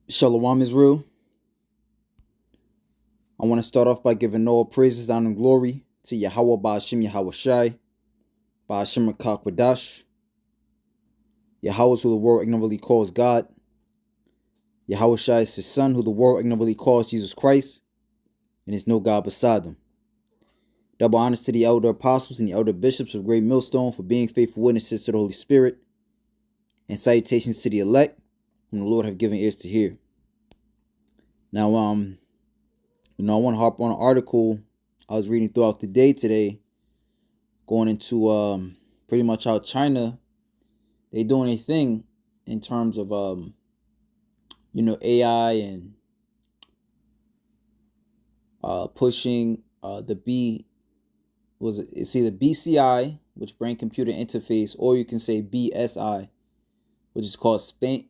Shalom Israel. I want to start off by giving all praises, honor, and glory to Yahweh Ba'ashim Yahweh Shai, Ba'ashim Rakakwadash, Yahweh who the world ignorantly calls God, Yahweh Shai is his son who the world ignorantly calls Jesus Christ, and there's no God beside them. Double honors to the elder apostles and the elder bishops of Great Millstone for being faithful witnesses to the Holy Spirit, and salutations to the elect whom the Lord have given ears to hear. Now, I want to harp on an article I was reading throughout the day today, going into pretty much how China, they doing a thing in terms of AI and pushing it's either BCI, which brain computer interface, or you can say BSI, which is called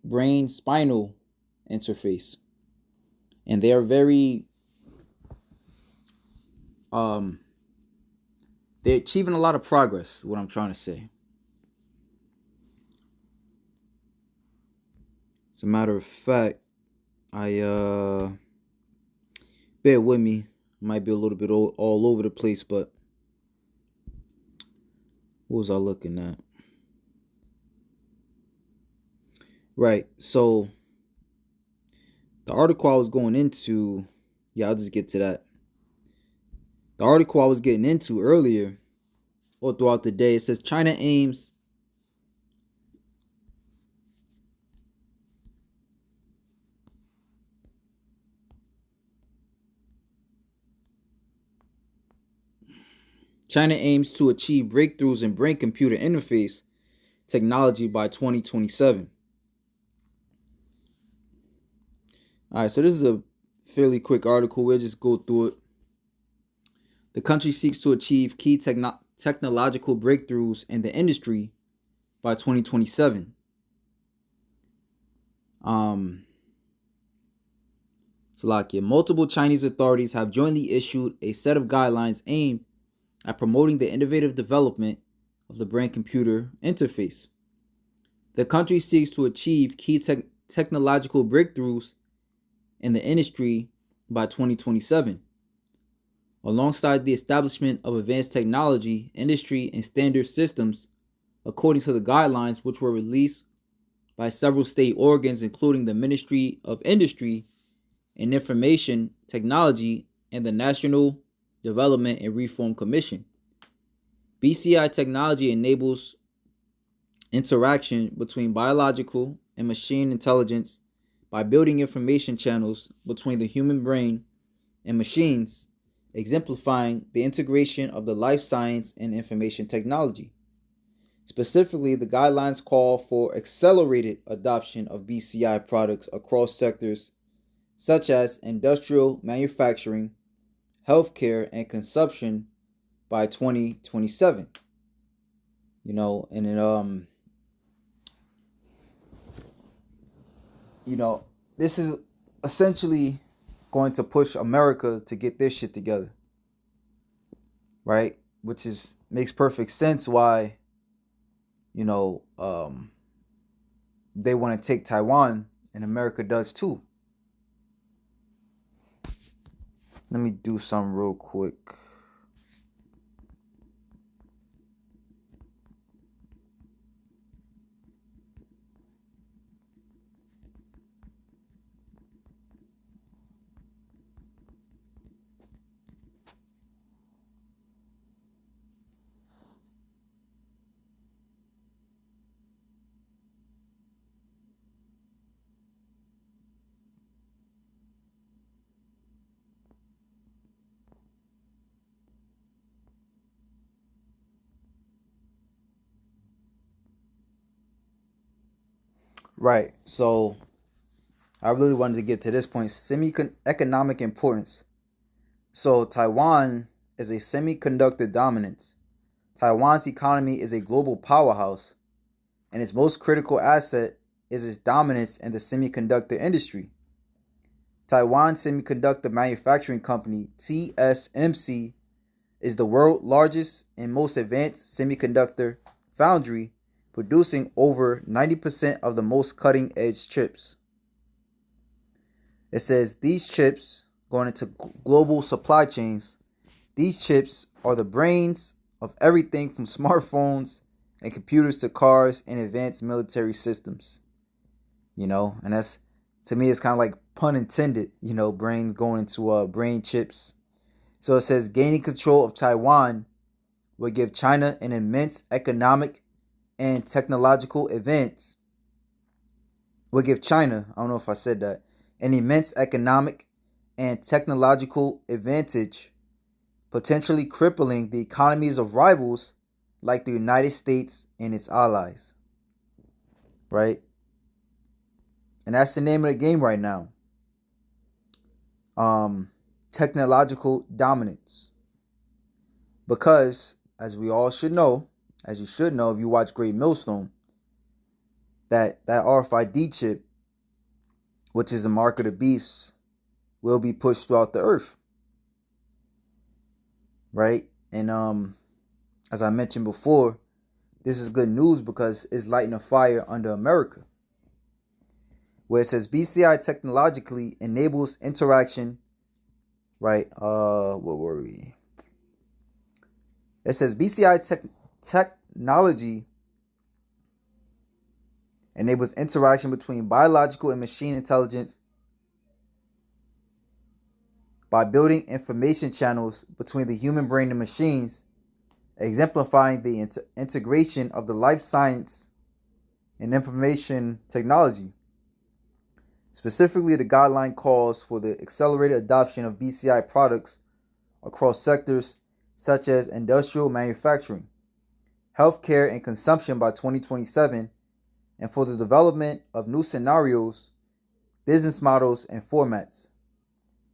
brain spinal interface. And they are very they're achieving a lot of progress, what I'm trying to say. As a matter of fact, bear with me. Might be a little bit all over the place, but what was I looking at? Right, so the article I was going into, I'll just get to that. The article I was getting into earlier, or throughout the day, it says China aims to achieve breakthroughs in brain-computer interface technology by 2027. All right, so this is a fairly quick article. We'll just go through it. The country seeks to achieve key technological breakthroughs in the industry by 2027. Multiple Chinese authorities have jointly issued a set of guidelines aimed at promoting the innovative development of the brain-computer interface. The country seeks to achieve key technological breakthroughs in the industry by 2027. Alongside the establishment of advanced technology, industry, and standard systems, according to the guidelines which were released by several state organs, including the Ministry of Industry and Information Technology and the National Development and Reform Commission. BCI technology enables interaction between biological and machine intelligence by building information channels between the human brain and machines, exemplifying the integration of the life science and information technology. Specifically, the guidelines call for accelerated adoption of BCI products across sectors such as industrial manufacturing, healthcare, and consumption by 2027. This is essentially going to push America to get their shit together, right? Which makes perfect sense why, they want to take Taiwan, and America does too. Let me do something real quick. Right, so I really wanted to get to this point, economic importance. So Taiwan is a semiconductor dominance. Taiwan's economy is a global powerhouse, and its most critical asset is its dominance in the semiconductor industry. Taiwan Semiconductor Manufacturing Company, TSMC, is the world's largest and most advanced semiconductor foundry, producing over 90% of the most cutting-edge chips. It says these chips going into global supply chains. These chips are the brains of everything from smartphones and computers to cars and advanced military systems. And that's, to me, it's kind of like pun intended, brains going into brain chips. So it says gaining control of Taiwan would give China an immense economic and technological advance. Would give China, I don't know if I said that, an immense economic and technological advantage, potentially crippling the economies of rivals like the United States and its allies. Right? And that's the name of the game right now. Technological dominance. Because, as we all should know, as you should know if you watch Great Millstone, that RFID chip, which is the mark of the beast, will be pushed throughout the earth. Right? And as I mentioned before, this is good news because it's lighting a fire under America. Where it says BCI technologically enables interaction. Right? What were we? It says BCI technology enables interaction between biological and machine intelligence by building information channels between the human brain and machines, exemplifying the integration of the life science and information technology. Specifically, the guideline calls for the accelerated adoption of BCI products across sectors such as industrial manufacturing, healthcare, and consumption by 2027, and for the development of new scenarios, business models, and formats.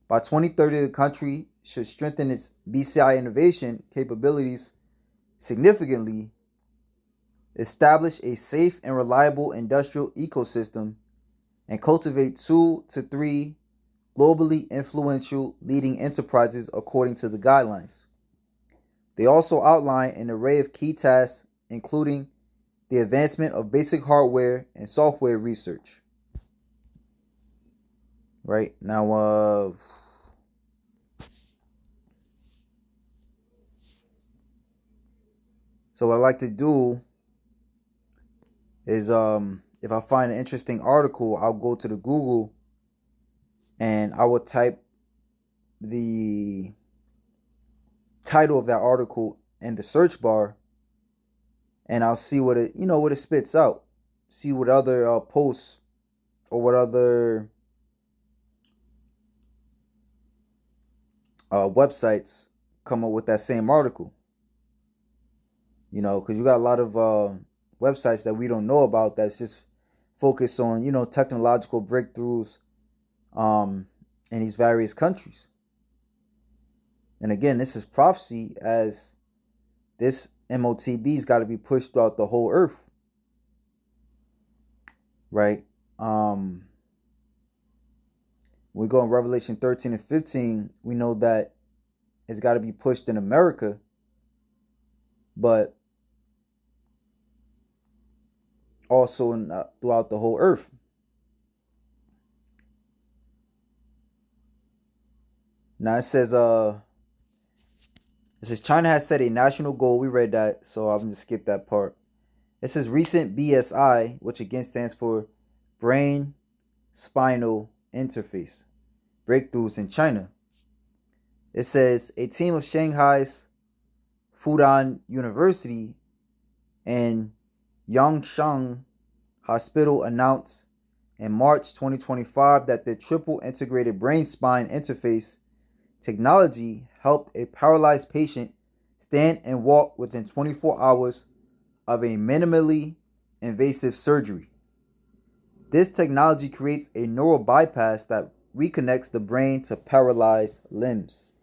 By 2030, the country should strengthen its BCI innovation capabilities significantly, establish a safe and reliable industrial ecosystem, and cultivate 2 to 3 globally influential leading enterprises according to the guidelines. They also outline an array of key tasks, including the advancement of basic hardware and software research. Right now, so what I like to do is, if I find an interesting article, I'll go to the Google and I will type the title of that article in the search bar, and I'll see what it spits out. See what other posts or what other websites come up with that same article. Because you got a lot of websites that we don't know about that's just focused on technological breakthroughs in these various countries. And again, this is prophecy, as this MOTB's got to be pushed throughout the whole earth. Right? When we go in Revelation 13 and 15, we know that it's got to be pushed in America, but also throughout the whole earth. Now it says China has set a national goal. We read that, so I'm going to skip that part. It says recent BSI, which again stands for brain spinal interface breakthroughs in China. It says a team of Shanghai's Fudan University and Yangshan Hospital announced in March 2025 that the triple integrated brain spine interface technology helped a paralyzed patient stand and walk within 24 hours of a minimally invasive surgery. This technology creates a neural bypass that reconnects the brain to paralyzed limbs.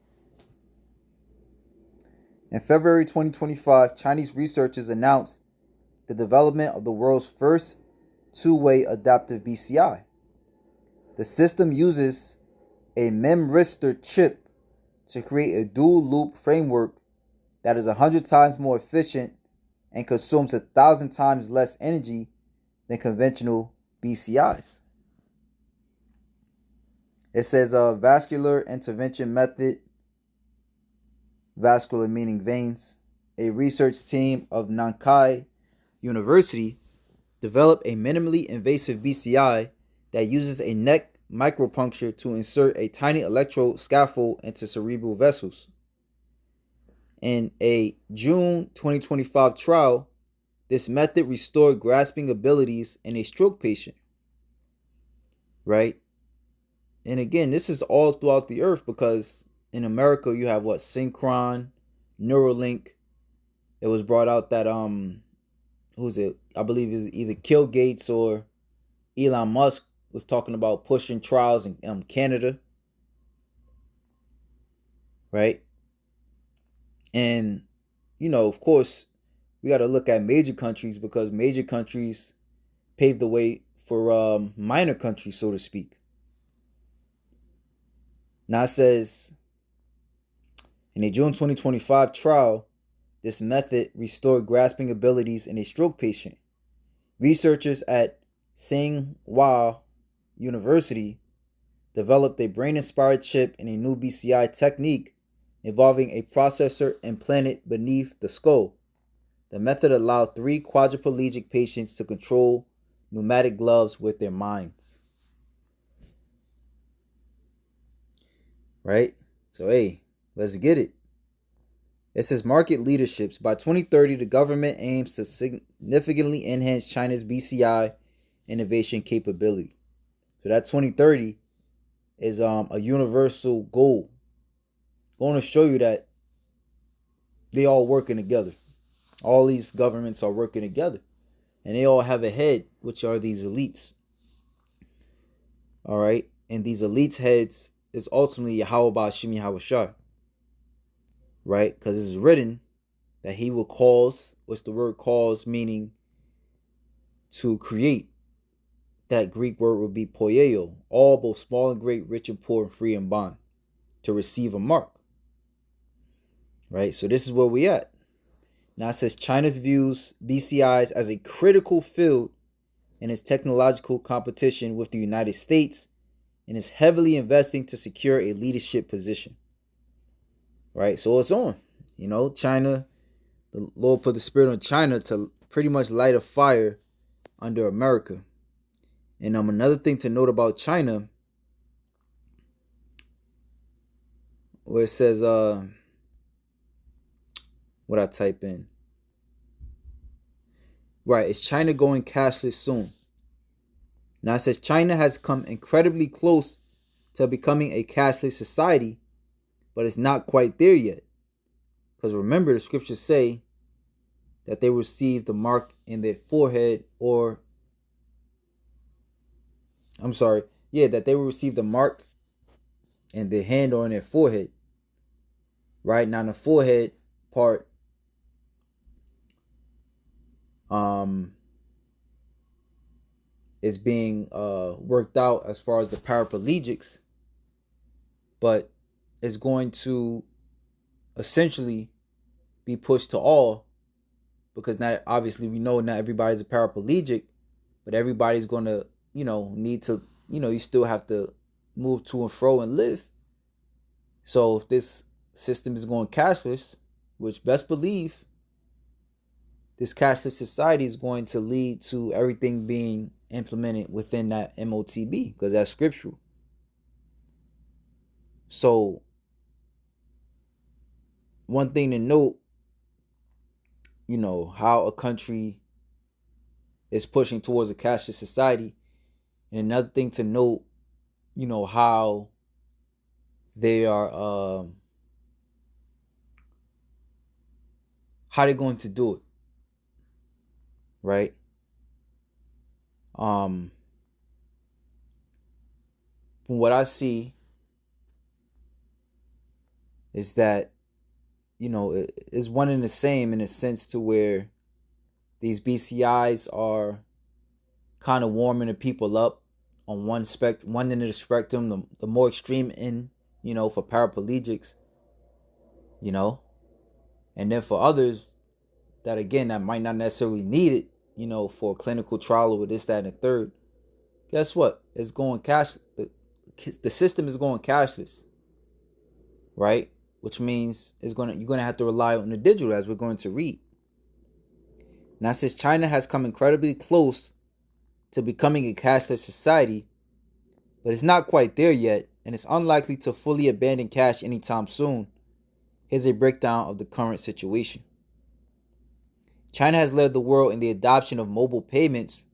In February 2025, Chinese researchers announced the development of the world's first two-way adaptive BCI. The system uses a memristor chip to create a dual-loop framework that is 100 times more efficient and consumes 1,000 times less energy than conventional BCIs. It says vascular intervention method, vascular meaning veins. A research team of Nankai University developed a minimally invasive BCI that uses a neck micropuncture to insert a tiny electrode scaffold into cerebral vessels. In a June 2025 trial, this method restored grasping abilities in a stroke patient. Right? And again, this is all throughout the earth because in America you have what? Synchron, Neuralink. It was brought out that who's it? I believe it's either Bill Gates or Elon Musk was talking about pushing trials in Canada. Right? And of course, we got to look at major countries because major countries paved the way for minor countries, so to speak. Now it says, in a June 2025 trial, this method restored grasping abilities in a stroke patient. Researchers at Tsinghua University developed a brain-inspired chip in a new BCI technique involving a processor implanted beneath the skull. The method allowed 3 quadriplegic patients to control pneumatic gloves with their minds. Right? So, hey, let's get it. It says market leaderships. By 2030, the government aims to significantly enhance China's BCI innovation capability. So that 2030 is a universal goal. Going to show you that they all working together. All these governments are working together. And they all have a head, which are these elites. All right? And these elites' heads is ultimately Yahweh Ba'ashim Yahweh. Right? Because it's written that he will cause, what's the word cause meaning? To create. That Greek word would be poieo. All, both small and great, rich and poor, free and bond. To receive a mark. Right? So this is where we at. Now it says China views BCIs as a critical field in its technological competition with the United States and is heavily investing to secure a leadership position. Right? So it's on. China, the Lord put the spirit on China to pretty much light a fire under America. And another thing to note about China, where it says, what I type in. Right, is China going cashless soon? Now it says China has come incredibly close to becoming a cashless society, but it's not quite there yet. Because remember, the scriptures say that they received the mark in their forehead, that they will receive the mark in their hand or in their forehead. Right, now the forehead part is being worked out as far as the paraplegics, but it's going to essentially be pushed to all, because now obviously we know not everybody's a paraplegic, but everybody's going to need to you still have to move to and fro and live. So if this system is going cashless, which best believe this cashless society is going to lead to everything being implemented within that MOTB, because that's scriptural. So one thing to note, how a country is pushing towards a cashless society, and another thing to note, how they are how they're going to do it. Right? From what I see is that, it is one and the same in a sense to where these BCIs are kind of warming the people up on one end of the spectrum, the more extreme end, for paraplegics, and then for others that might not necessarily need it, for a clinical trial or this, that, and the third. Guess what? It's going cash. The the system is going cashless, right? Which means you're gonna have to rely on the digital, as we're going to read. Now, since China has come incredibly close to becoming a cashless society, but it's not quite there yet, and it's unlikely to fully abandon cash anytime soon, here's a breakdown of the current situation. China has led the world in the adoption of mobile payments,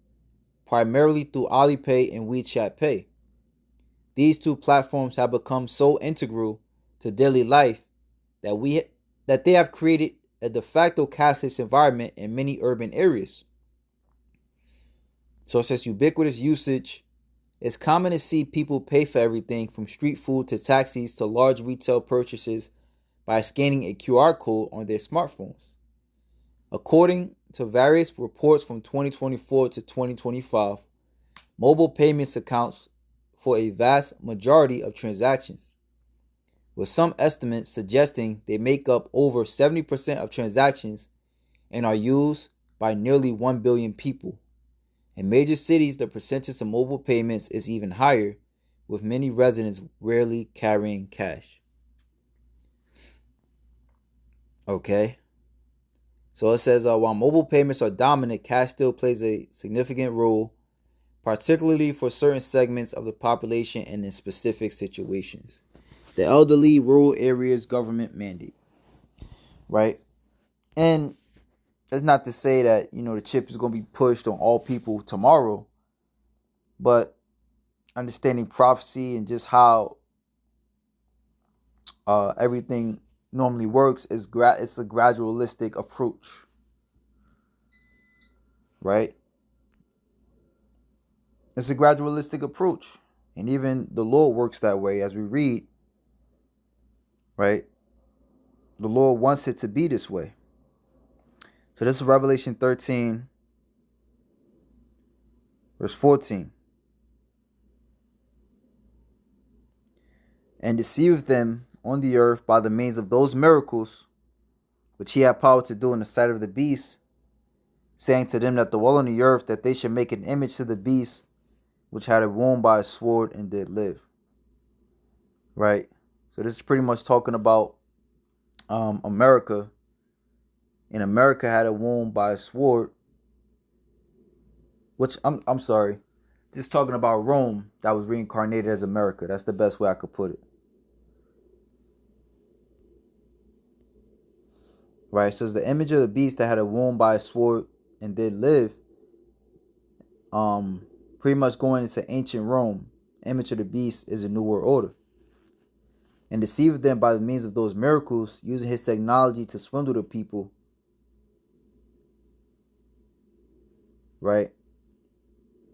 primarily through Alipay and WeChat Pay. These two platforms have become so integral to daily life that they have created a de facto cashless environment in many urban areas. So it says ubiquitous usage. It's common to see people pay for everything from street food to taxis to large retail purchases by scanning a QR code on their smartphones. According to various reports from 2024 to 2025, mobile payments accounts for a vast majority of transactions, with some estimates suggesting they make up over 70% of transactions and are used by nearly 1 billion people. In major cities, the percentage of mobile payments is even higher, with many residents rarely carrying cash. Okay. So it says, while mobile payments are dominant, cash still plays a significant role, particularly for certain segments of the population and in specific situations. The elderly, rural areas, government mandate, right? And that's not to say that, the chip is going to be pushed on all people tomorrow, but understanding prophecy and just how everything normally works it's a gradualistic approach, right? It's a gradualistic approach, and even the Lord works that way, as we read, right? The Lord wants it to be this way. So this is Revelation 13, verse 14. And deceived them on the earth by the means of those miracles which he had power to do in the sight of the beast, saying to them that dwell on the earth that they should make an image to the beast which had a wound by a sword and did live. Right? So this is pretty much talking about America. And America had a wound by a sword, which I'm sorry, just talking about Rome that was reincarnated as America. That's the best way I could put it. Right? It says the image of the beast that had a wound by a sword and did live. Pretty much going into ancient Rome. Image of the beast is a new world order. And deceived them by the means of those miracles, using his technology to swindle the people. Right?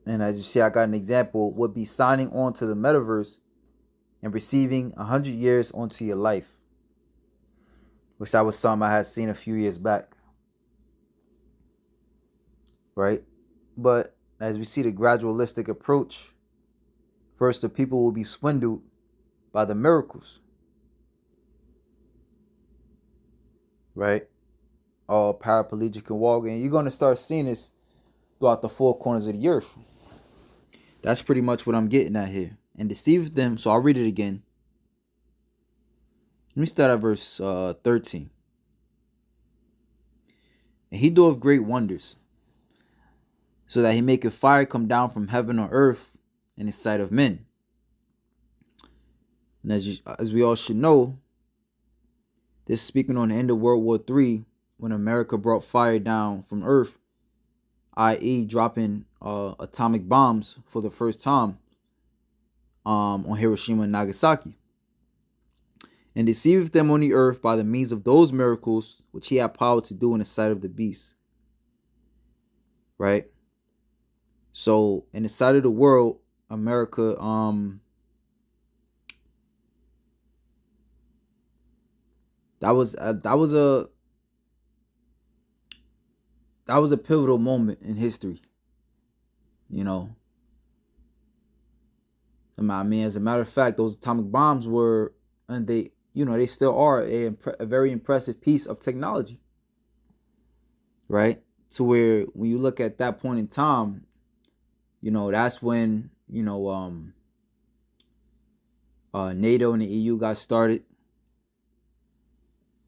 And as you see, I got an example, would be signing on to the metaverse and receiving 100 years onto your life. Which that was something I had seen a few years back. Right? But as we see the gradualistic approach, first the people will be swindled by the miracles. Right? All paraplegic can walk. And you're going to start seeing this throughout the four corners of the earth. That's pretty much what I'm getting at here. And deceived them. So I'll read it again. Let me start at verse 13. And he doeth great wonders, so that he maketh fire come down from heaven on earth in the sight of men. And as we all should know, this is speaking on the end of World War III, when America brought fire down from earth, i.e. dropping atomic bombs for the first time on Hiroshima and Nagasaki. And deceiveth them on the earth by the means of those miracles which he had power to do in the sight of the beast. Right? So in the sight of the world, America that was a pivotal moment in history. I mean, as a matter of fact, those atomic bombs were, and they still are a very impressive piece of technology. Right? To where when you look at that point in time, that's when, NATO and the EU got started,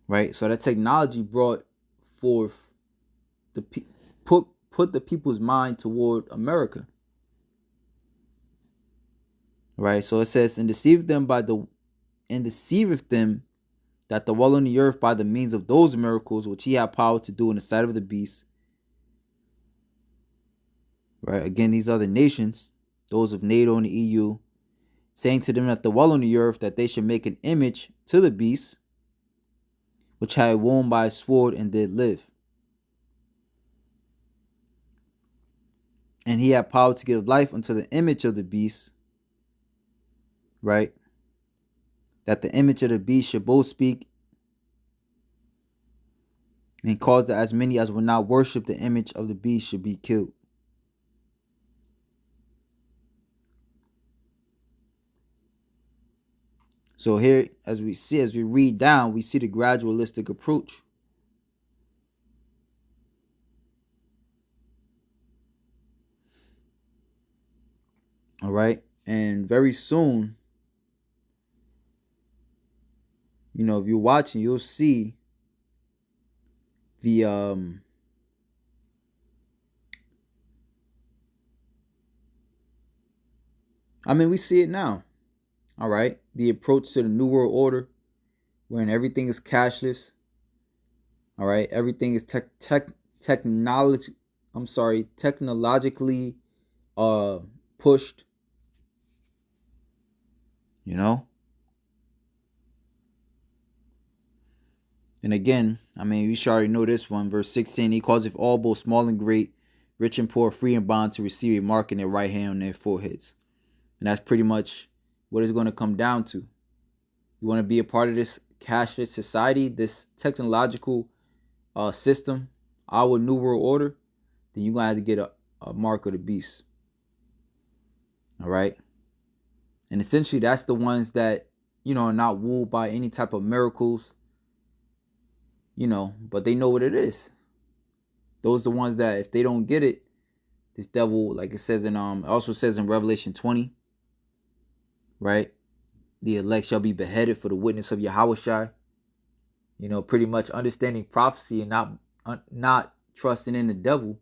right? So that technology brought forth the put the people's mind toward America, right? So it says, and deceiveth them that the well on the earth by the means of those miracles which he had power to do in the sight of the beast. Right? Again, these other nations, those of NATO and the EU, saying to them that the well on the earth that they should make an image to the beast, which had won by a sword and did live. And he had power to give life unto the image of the beast, right? That the image of the beast should both speak and cause that as many as will not worship the image of the beast should be killed. So here, as we read down, we see the gradualistic approach. All right. And very soon, if you're watching, you'll see the we see it now. All right. The approach to the New World Order, wherein everything is cashless. All right. Everything is technologically pushed. And again, we should already know this one. Verse 16, he calls if all, both small and great, rich and poor, free and bond, to receive a mark in their right hand on their foreheads. And that's pretty much what it's going to come down to. You want to be a part of this cashless society, this technological system, our New World Order, then you're going to have to get a mark of the beast. All right? And essentially, that's the ones that, are not wooed by any type of miracles, but they know what it is. Those are the ones that if they don't get it, this devil, like it says in also says in Revelation 20, right? The elect shall be beheaded for the witness of Yahushua. Pretty much understanding prophecy and not trusting in the devil.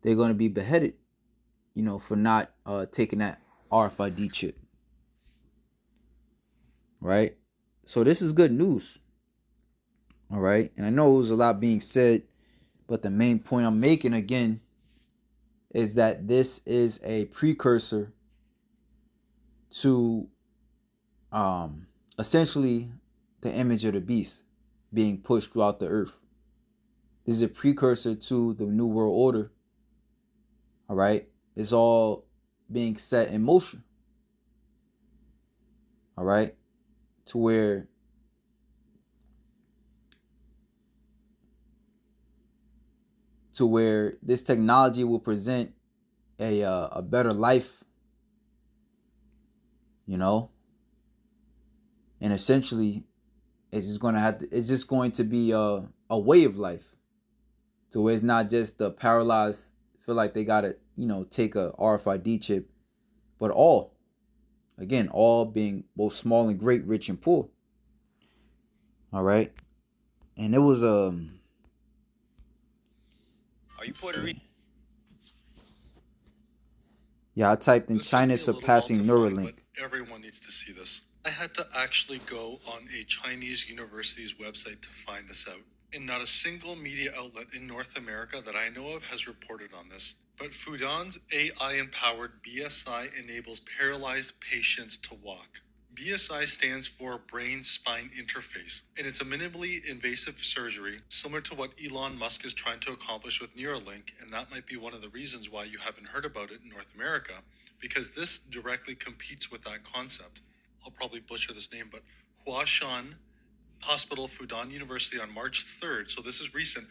They're going to be beheaded, for not taking that RFID chip. Right? So this is good news. All right? And I know it was a lot being said, but the main point I'm making again is that this is a precursor to essentially the image of the beast being pushed throughout the earth. This is a precursor to the New World Order. All right? It's all being set in motion. All right? To where this technology will present a better life, and essentially it's just going to be a way of life, to where it's not just the paralyzed feel like they gotta take a RFID chip, but all being both small and great, rich and poor. All right. And it was Are you Puerto Rican? Yeah, I typed in China surpassing Neuralink. Everyone needs to see this. I had to actually go on a Chinese university's website to find this out. And not a single media outlet in North America that I know of has reported on this. But Fudan's AI-empowered BCI enables paralyzed patients to walk. BCI stands for Brain-Spine Interface, and it's a minimally invasive surgery similar to what Elon Musk is trying to accomplish with Neuralink, and that might be one of the reasons why you haven't heard about it in North America, because this directly competes with that concept. I'll probably butcher this name, but Huashan Hospital, Fudan University, on March 3rd, so this is recent,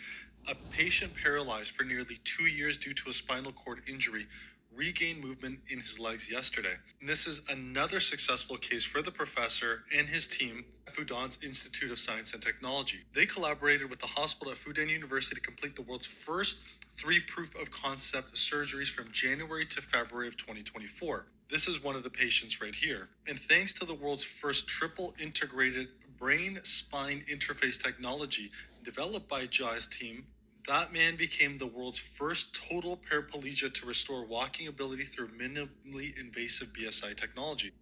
a patient paralyzed for nearly 2 years due to a spinal cord injury regained movement in his legs yesterday. And this is another successful case for the professor and his team at Fudan's Institute of Science and Technology. They collaborated with the hospital at Fudan University to complete the world's first 3 proof of concept surgeries from January to February of 2024. This is one of the patients right here. And thanks to the world's first triple integrated brain spine interface technology developed by Jai's team, that man became the world's first total paraplegia to restore walking ability through minimally invasive BSI technology.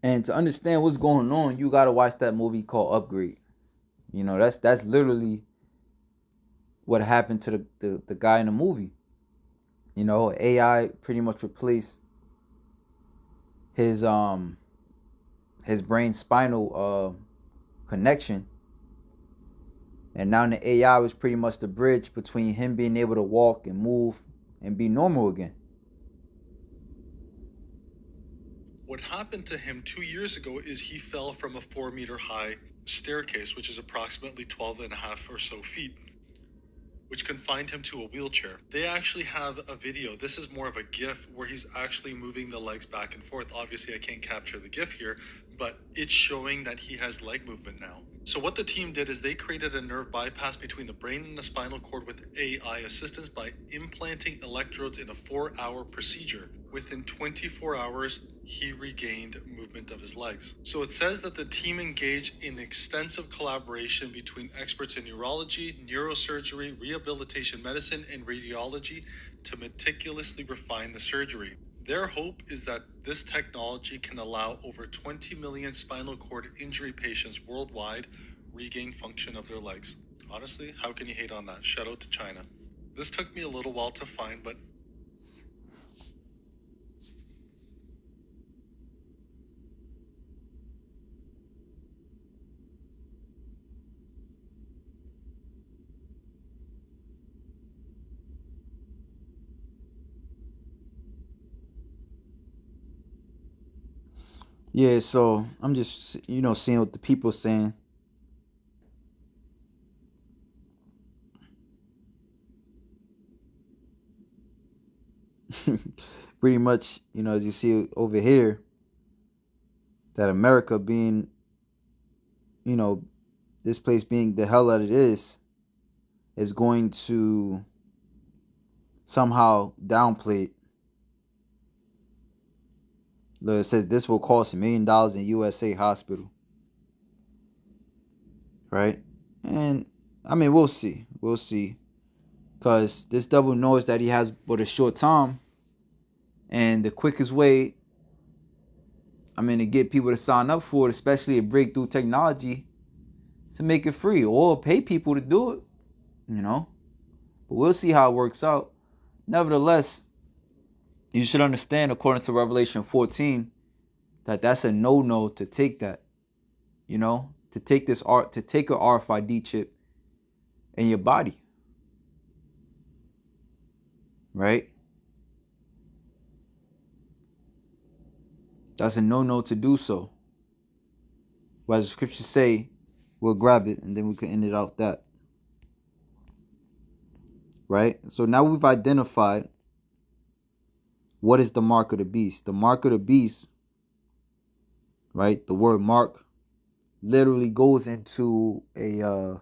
And to understand what's going on, you gotta watch that movie called Upgrade. You know, that's literally what happened to the guy in the movie. You know, AI pretty much replaced his brain spinal connection, and now the AI was pretty much the bridge between him being able to walk and move and be normal again. What happened to him 2 years ago is he fell from a 4-meter high staircase, which is approximately 12 and a half or so feet, which confined him to a wheelchair. They actually have a video. This is more of a GIF where he's actually moving the legs back and forth. Obviously, I can't capture the GIF here, but it's showing that he has leg movement now. So what the team did is they created a nerve bypass between the brain and the spinal cord with AI assistance by implanting electrodes in a 4-hour procedure. Within 24 hours, he regained movement of his legs. So it says that the team engaged in extensive collaboration between experts in neurology, neurosurgery, rehabilitation medicine, and radiology to meticulously refine the surgery. Their hope is that this technology can allow over 20 million spinal cord injury patients worldwide regain function of their legs. Honestly, how can you hate on that? Shout out to China. This took me a little while to find, but Yeah, so I'm just seeing what the people saying. Pretty much, as you see over here, that America being, this place being the hell that it is going to somehow downplay it. Look, it says this will cost $1 million in USA hospital. Right? And I mean, we'll see. We'll see. Because this devil knows that he has but a short time. And the quickest way, to get people to sign up for it, especially a breakthrough technology, to make it free or pay people to do it, But we'll see how it works out. Nevertheless, you should understand, according to Revelation 14, that that's a no-no to take that, to take to take a RFID chip in your body, right? That's a no-no to do so. But as the scriptures say, we'll grab it and then we can end it off that. Right? So now we've identified what is the mark of the beast. The mark of the beast, right? The word mark literally goes into a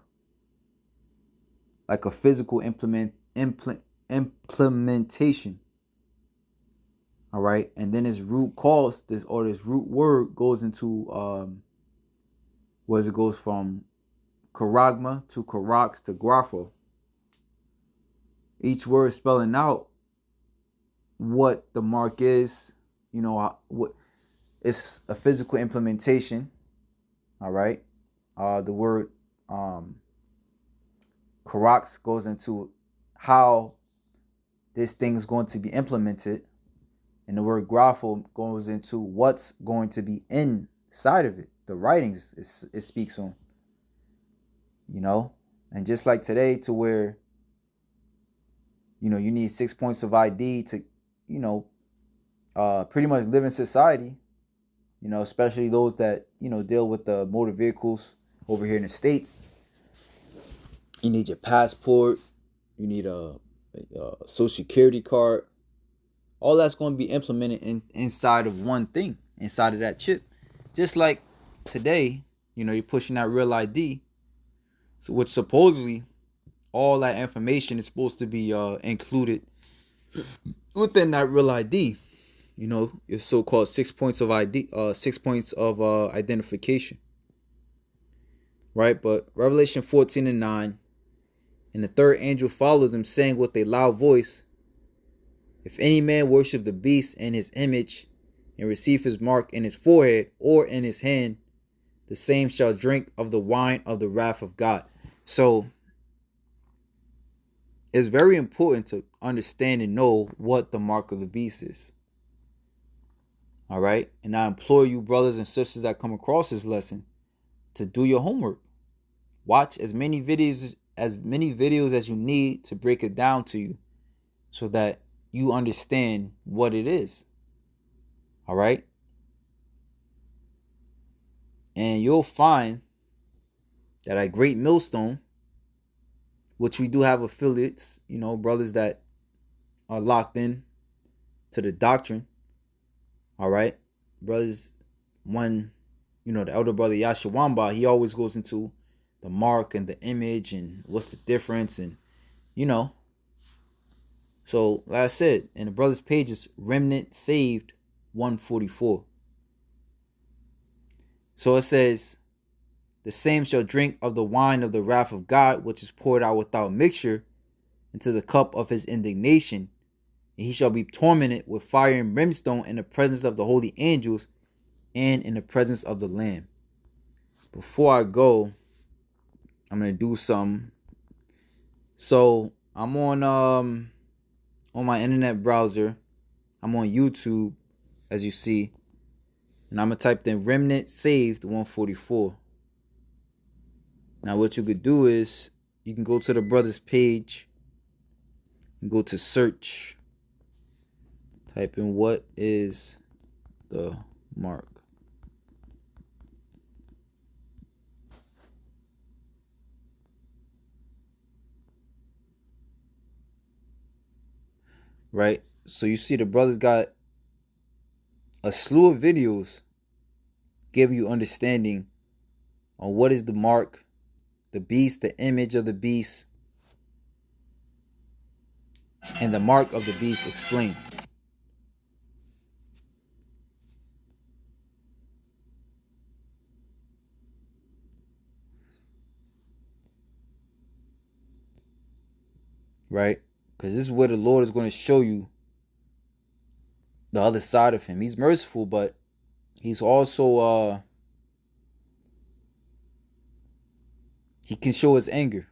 like a physical implementation. All right, and then this root this root word goes into it goes from charagma to charax to grapho. Each word spelling out what the mark is, what it's a physical implementation. All right, the word charax goes into how this thing is going to be implemented. And the word grapho goes into what's going to be inside of it. The writings it speaks on. And just like today, to where, you need 6 points of ID to, pretty much live in society, especially those that, deal with the motor vehicles over here in the States. You need your passport. You need a social security card. All that's going to be implemented inside of one thing, inside of that chip. Just like today, you're pushing that real ID, so which supposedly all that information is supposed to be included within that real ID. You know, your so-called 6 points of ID, 6 points of identification, right? But Revelation 14:9, and the third angel followed them, saying with a loud voice, if any man worship the beast and his image, and receive his mark in his forehead or in his hand, the same shall drink of the wine of the wrath of God. So it's very important to understand and know what the mark of the beast is. All right. And I implore you, brothers and sisters that come across this lesson, to do your homework. Watch as many videos as you need to break it down to you, so that you understand what it is. All right. And you'll find that at Great Millstone, which we do have affiliates, you know, brothers that are locked in to the doctrine. All right. Brothers, one, you know, the elder brother Yashawamba, he always goes into the mark and the image and what's the difference, and, you know. So, like I said, in the brother's page is Remnant Saved 144. So it says, the same shall drink of the wine of the wrath of God, which is poured out without mixture into the cup of his indignation. And he shall be tormented with fire and brimstone in the presence of the holy angels and in the presence of the Lamb. Before I go, I'm going to do something. So I'm on my internet browser. I'm on YouTube, as you see. And I'm going to type in Remnant Saved 144. Now what you could do is you can go to the brother's page and go to search. Type in what is the mark. Right? So you see the brothers got a slew of videos give you understanding on what is the mark, the beast, the image of the beast, and the mark of the beast explained. Right? Because this is where the Lord is going to show you the other side of him. He's merciful, but he's also he can show his anger.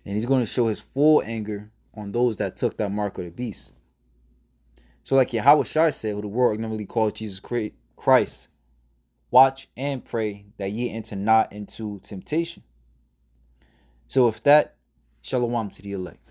And he's going to show his full anger on those that took that mark of the beast. So like Yahweh Shai said, who the world ignorantly called Jesus Christ, watch and pray that ye enter not into temptation. So with that, shalom to the elect.